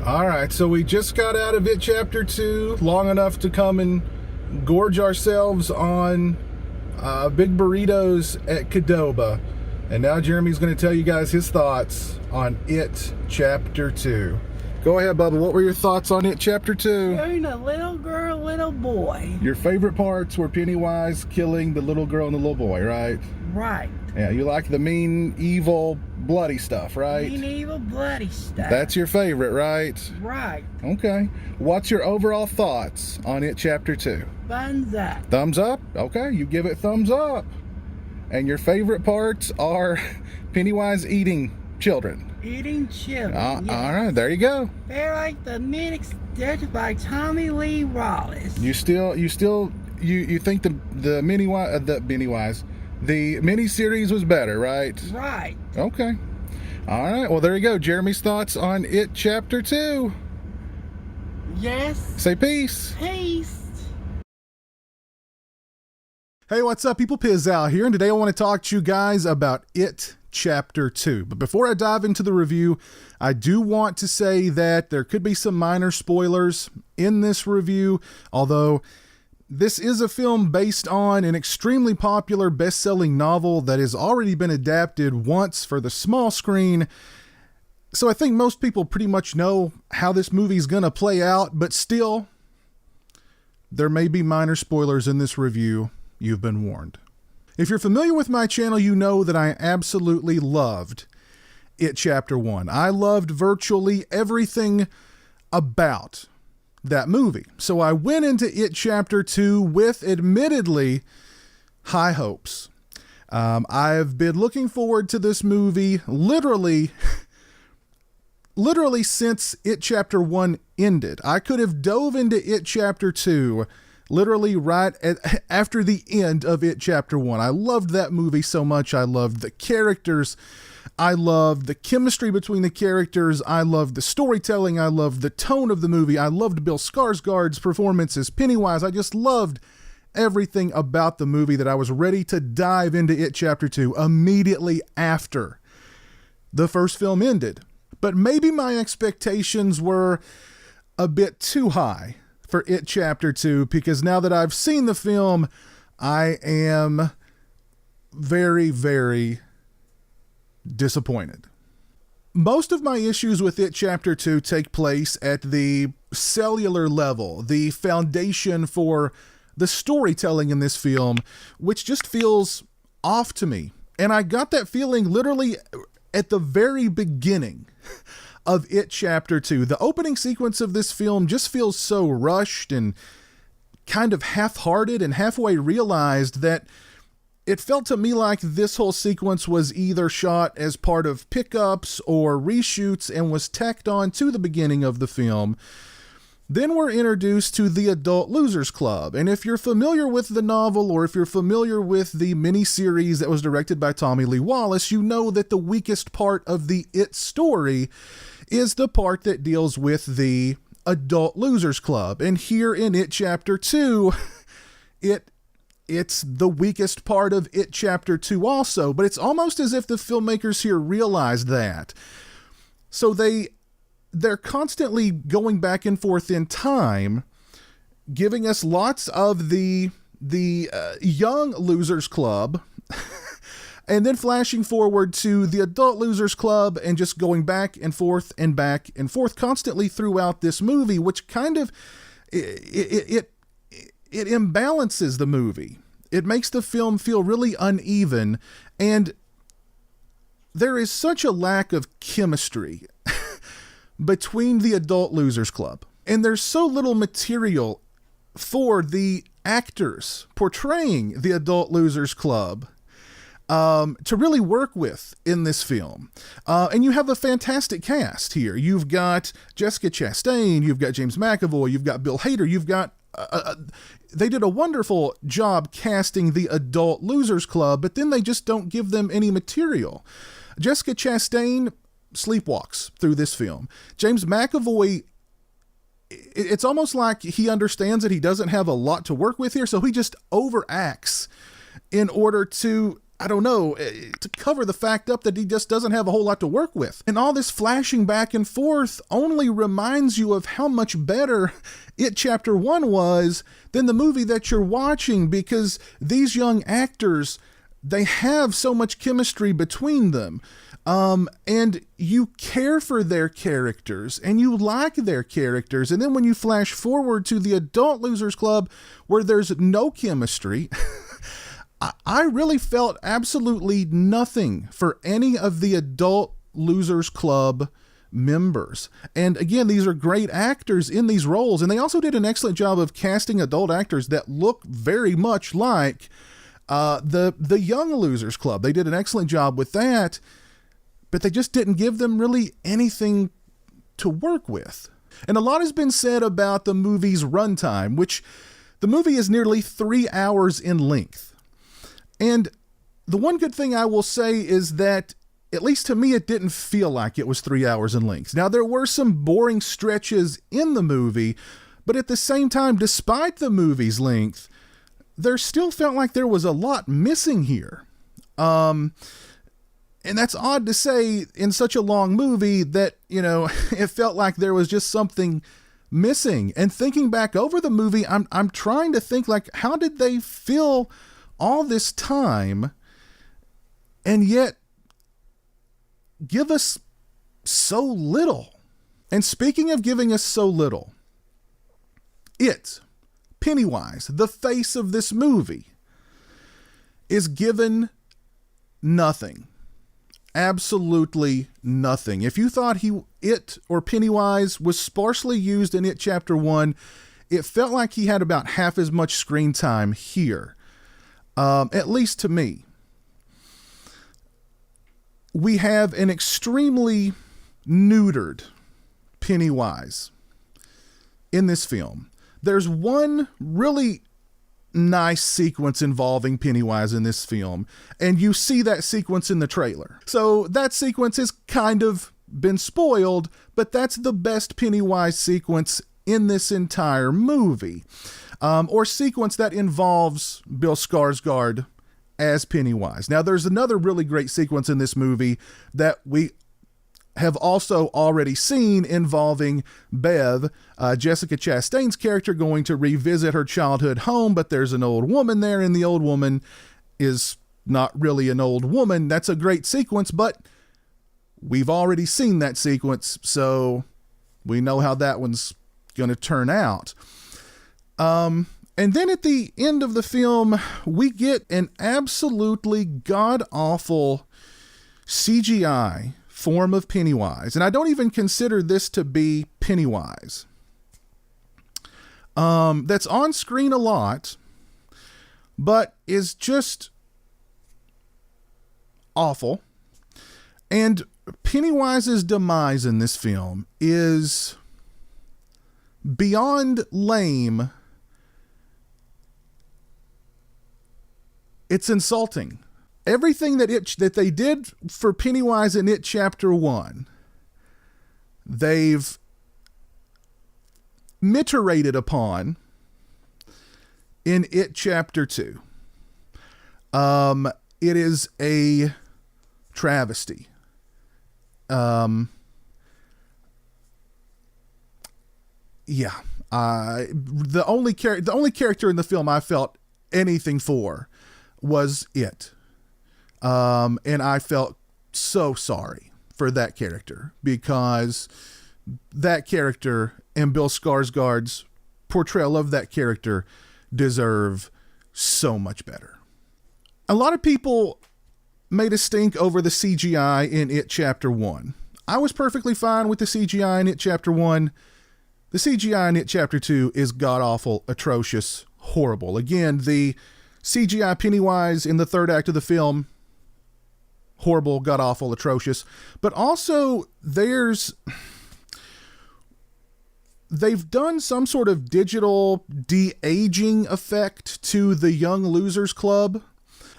All right, so we just got out of It Chapter 2, long enough to come and gorge ourselves on big burritos at Qdoba. And now Jeremy's going to tell you guys his thoughts on It Chapter 2. Go ahead, Bubba. What were your thoughts on It Chapter 2? Showing a little girl, little boy. Your favorite parts were Pennywise killing the little girl and the little boy, right? Right. Yeah, you like the mean, evil, bloody stuff, right? Mean, evil, bloody stuff. That's your favorite, right? Right. Okay. What's your overall thoughts on It Chapter 2? Thumbs up. Thumbs up? Okay, you give it thumbs up. And your favorite parts are Pennywise eating children. Eating children. Yes. All right, there you go. They're like the mimics directed by Tommy Lee Wallace. You think the mini-series was better, right? Right. Okay. All right. Well, there you go. Jeremy's thoughts on It Chapter 2. Yes. Say peace. Peace. Hey, what's up, people? Pizowell here, and today I want to talk to you guys about It Chapter 2. But before I dive into the review, I do want to say that there could be some minor spoilers in this review, although this is a film based on an extremely popular best-selling novel that has already been adapted once for the small screen. So I think most people pretty much know how this movie's going to play out, but still, there may be minor spoilers in this review. You've been warned. If you're familiar with my channel, you know that I absolutely loved It Chapter 1. I loved virtually everything about that movie. So I went into It Chapter 2 with admittedly high hopes. I've been looking forward to this movie literally since It Chapter 1 ended. I could have dove into It Chapter 2 literally after the end of It Chapter 1. I loved that movie so much. I loved the characters. I loved the chemistry between the characters. I loved the storytelling. I loved the tone of the movie. I loved Bill Skarsgård's performance as Pennywise. I just loved everything about the movie that I was ready to dive into It Chapter 2 immediately after the first film ended. But maybe my expectations were a bit too high for It Chapter 2, because now that I've seen the film, I am very, very disappointed. Most of my issues with It Chapter 2 take place at the cellular level, the foundation for the storytelling in this film, which just feels off to me. And I got that feeling literally at the very beginning of It Chapter 2. The opening sequence of this film just feels so rushed and kind of half-hearted, and halfway realized that it felt to me like this whole sequence was either shot as part of pickups or reshoots and was tacked on to the beginning of the film. Then we're introduced to the Adult Losers Club. And if you're familiar with the novel, or if you're familiar with the miniseries that was directed by Tommy Lee Wallace, you know that the weakest part of the It story is the part that deals with the Adult Losers Club. And here in It Chapter 2, it's the weakest part of It Chapter 2 also, but it's almost as if the filmmakers here realized that. So they're constantly going back and forth in time, giving us lots of the young Losers Club, and then flashing forward to the Adult Losers Club and just going back and forth constantly throughout this movie, which kind of it imbalances the movie. It makes the film feel really uneven, and there is such a lack of chemistry between the Adult Losers Club. And there's so little material for the actors portraying the Adult Losers Club to really work with in this film. And you have a fantastic cast here. You've got Jessica Chastain, you've got James McAvoy, you've got Bill Hader, you've got they did a wonderful job casting the Adult Losers Club, but then they just don't give them any material. Jessica Chastain sleepwalks through this film. James McAvoy, it's almost like he understands that he doesn't have a lot to work with here, so he just overacts in order to I don't know, to cover the fact up that he just doesn't have a whole lot to work with. And all this flashing back and forth only reminds you of how much better It Chapter 1 was than the movie that you're watching, because these young actors, they have so much chemistry between them. And you care for their characters and you like their characters. And then when you flash forward to the Adult Losers Club, where there's no chemistry, I really felt absolutely nothing for any of the Adult Losers Club members. And again, these are great actors in these roles. And they also did an excellent job of casting adult actors that look very much like the Young Losers Club. They did an excellent job with that, but they just didn't give them really anything to work with. And a lot has been said about the movie's runtime, which the movie is nearly 3 hours in length. And the one good thing I will say is that, at least to me, it didn't feel like it was 3 hours in length. Now, there were some boring stretches in the movie, but at the same time, despite the movie's length, there still felt like there was a lot missing here. And that's odd to say in such a long movie that, it felt like there was just something missing. And thinking back over the movie, I'm trying to think, like, how did they fill all this time and yet give us so little? And speaking of giving us so little, Pennywise, the face of this movie, is given nothing. Absolutely nothing. If you thought Pennywise was sparsely used in It Chapter 1, it felt like he had about half as much screen time here. At least to me. We have an extremely neutered Pennywise in this film. There's one really nice sequence involving Pennywise in this film, and you see that sequence in the trailer. So that sequence has kind of been spoiled, but that's the best Pennywise sequence in this entire movie. Or sequence that involves Bill Skarsgård as Pennywise. Now, there's another really great sequence in this movie that we have also already seen involving Bev, Jessica Chastain's character, going to revisit her childhood home, but there's an old woman there, and the old woman is not really an old woman. That's a great sequence, but we've already seen that sequence, so we know how that one's going to turn out. And then at the end of the film, we get an absolutely god-awful CGI form of Pennywise. And I don't even consider this to be Pennywise. That's on screen a lot, but is just awful. And Pennywise's demise in this film is beyond lame. It's insulting. Everything that they did for Pennywise in It Chapter 1, they've miterated upon in It Chapter 2. It is a travesty. The only character in the film I felt anything for was It. And I felt so sorry for that character, because that character and Bill Skarsgård's portrayal of that character deserve so much better. A lot of people made a stink over the CGI in It Chapter 1. I was perfectly fine with the CGI in It Chapter 1. The CGI in It Chapter 2 is god-awful, atrocious, horrible. Again, the CGI Pennywise in the third act of the film, horrible, god-awful, atrocious. But also, they've done some sort of digital de-aging effect to the Young Losers Club.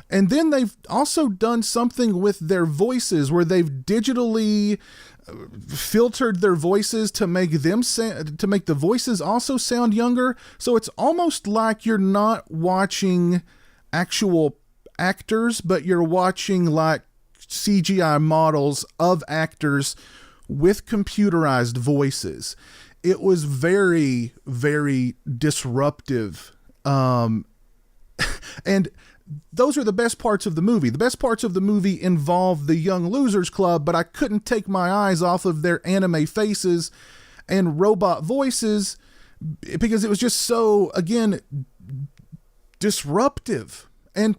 And then they've also done something with their voices where they've digitally filtered their voices to make the voices also sound younger. So it's almost like you're not watching actual actors, but you're watching like CGI models of actors with computerized voices. It was very, very disruptive. And those are the best parts of the movie. The best parts of the movie involve the Young Losers Club, but I couldn't take my eyes off of their anime faces and robot voices because it was just so, again, disruptive and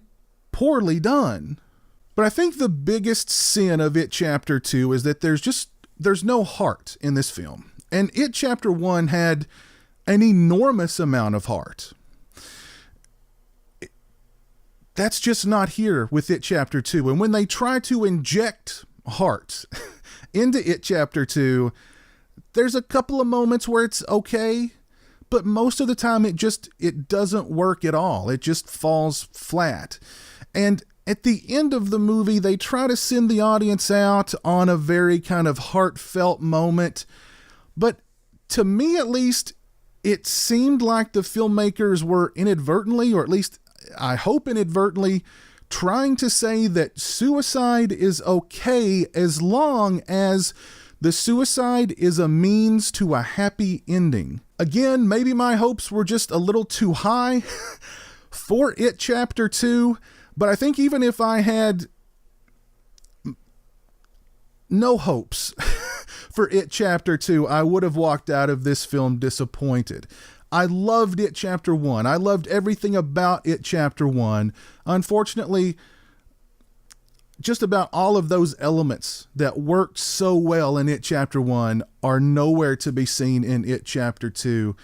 poorly done. But I think the biggest sin of It Chapter 2 is that there's no heart in this film. And It Chapter 1 had an enormous amount of heart. That's just not here with It Chapter 2. And when they try to inject heart into It Chapter 2, there's a couple of moments where it's okay, but most of the time it doesn't work at all. It just falls flat. And at the end of the movie, they try to send the audience out on a very kind of heartfelt moment. But to me, at least, it seemed like the filmmakers were inadvertently, or at least I hope inadvertently, trying to say that suicide is okay as long as the suicide is a means to a happy ending. Again, maybe my hopes were just a little too high for It Chapter 2, but I think even if I had no hopes for It Chapter 2, I would have walked out of this film disappointed. I loved It Chapter 1. I loved everything about It Chapter 1. Unfortunately, just about all of those elements that worked so well in It Chapter 1 are nowhere to be seen in It Chapter 2.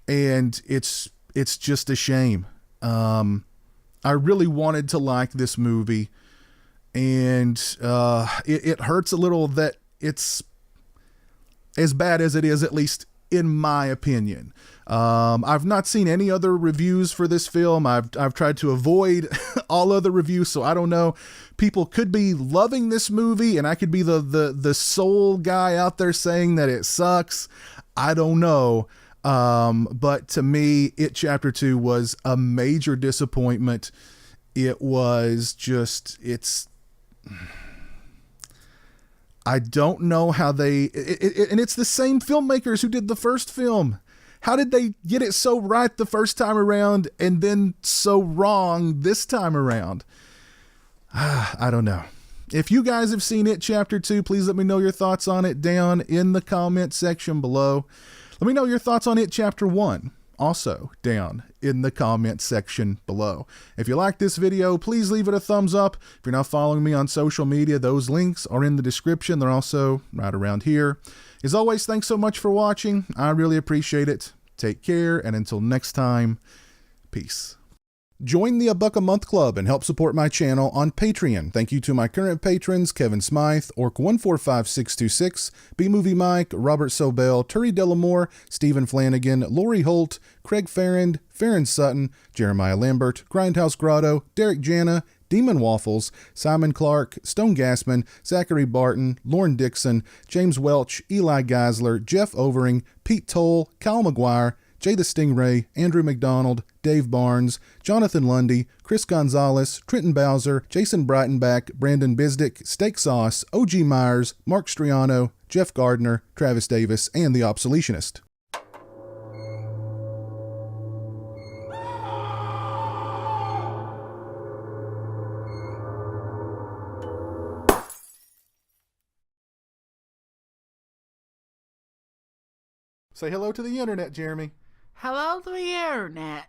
And it's just a shame. I really wanted to like this movie, and it hurts a little that it's as bad as it is, at least in my opinion. I've not seen any other reviews for this film. I've tried to avoid all other reviews, so I don't know. People could be loving this movie, and I could be the sole guy out there saying that it sucks. I don't know. But to me, It Chapter 2 was a major disappointment. It was just, I don't know how and it's the same filmmakers who did the first film. How did they get it so right the first time around and then so wrong this time around? I don't know. If you guys have seen It Chapter 2, please let me know your thoughts on it down in the comment section below. Let me know your thoughts on It Chapter 1, also down in the comment section below. If you like this video, please leave it a thumbs up. If you're not following me on social media, those links are in the description. They're also right around here. As always, thanks so much for watching. I really appreciate it. Take care, and until next time, peace. Join the $1 a Month Club and help support my channel on Patreon. Thank you to my current patrons, Kevin Smythe, Orc145626, B-Movie Mike, Robert Sobel, Turi Delamore, Stephen Flanagan, Lori Holt, Craig Farrand, Farron Sutton, Jeremiah Lambert, Grindhouse Grotto, Derek Jana, Demon Waffles, Simon Clark, Stone Gassman, Zachary Barton, Lauren Dixon, James Welch, Eli Geisler, Jeff Overing, Pete Toll, Kyle McGuire, Jay the Stingray, Andrew McDonald, Dave Barnes, Jonathan Lundy, Chris Gonzalez, Trenton Bowser, Jason Breitenbach, Brandon Bisdick, Steak Sauce, OG Myers, Mark Striano, Jeff Gardner, Travis Davis, and The Obsoletionist. Say hello to the internet, Jeremy. Hello to the internet.